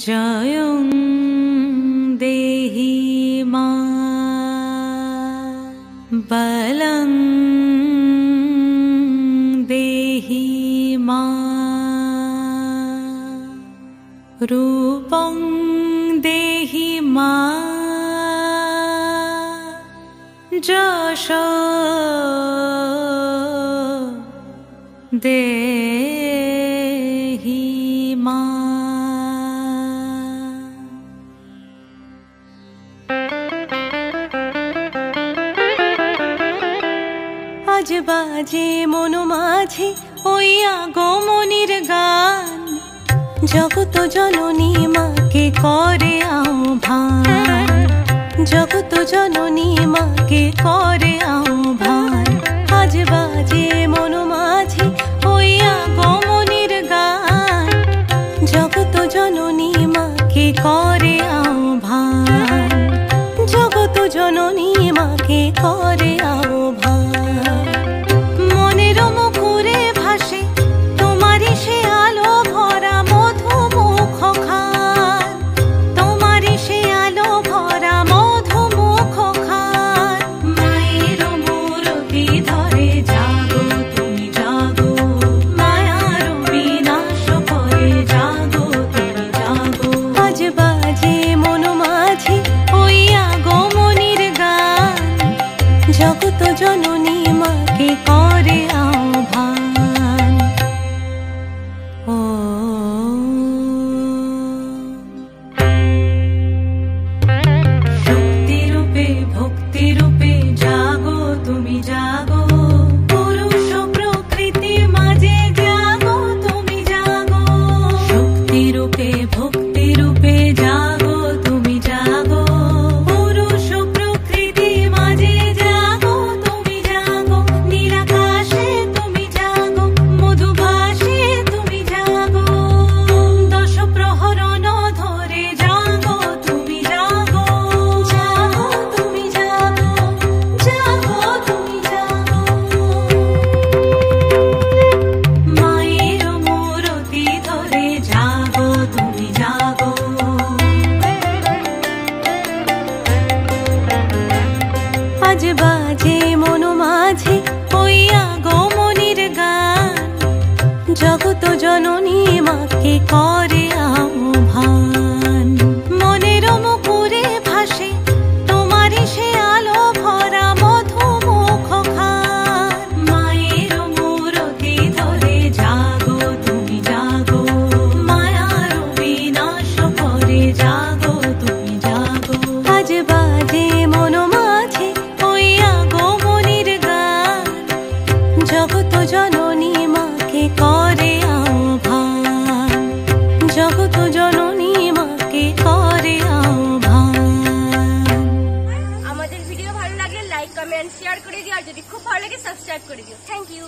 জয়ং দেহি মা বলং দেহি মা রূপং দেহি মা যশ দেহি মা। আজ বাজে মন মাঝে ওই আগমনীর গান, জগত জননী মাকে করে আহ্বান, জগত জননী মাকে করে আহ্বান। আজ বাজে মন মাঝে ওই আগমনীর গান, জগত জননী মাকে করে আহ্বান, জগত জননী মাকে করে আহ্বান। মনের মুখরে ভাসে তোমারই সে আলো ভরা মধুমুখ খান, তোমারই সে আলো ভরা মধুমুখ খান। মায়ের মূরতি ধরে জাগো তুমি জাগো, মায়ার বিনাশ করে জাগো তুমি জাগো। আজ বাজে মন মাঝে ওই আগমনীর গান, জগত জননী মাকে করে আহ্বান। ও শক্তি রূপে ভক্তি রূপে জাগো তুমি জাগো, পুরুষ প্রকৃতি মাঝে জাগো তুমি জাগো। শক্তি রূপে ভক্তি রূপে জাগো তুমি জাগো, পুরুষ প্রকৃতি মাঝে জাগো তুমি জাগো। নীলাকাশে তুমি জাগো, মধুভাসে তুমি জাগো, দশ প্রহরণ ধরে জাগো তুমি জাগো, জাগো তুমি জাগো, জাগো তুমি জাগো। মায়ের মূরতি ধরে জাগো তুমি জাগো। আজ বাজে মন মাঝে ওই আগমনীর গান, জগত জননী মাকে করে আহ্বান। মনের মুখরে ভাসে তোমারই সে আলো ভরা মধুমুখ খান। মায়ের মূরতি ধরে জাগো তুমি জাগো, মায়ার বিনাশ করে জাগো তুমি জাগো। আজ বাজে মন মাঝে ওই আগমনীর গান, জগত জননী মাকে করে আহ্বান, জগত জননী মাকে করে আহ্বান। আমাদের ভিডিও ভালো লাগলে লাইক কমেন্ট শেয়ার করে দিও, আর যদি খুব ভালো লাগে সাবস্ক্রাইব করে দিও। Thank you.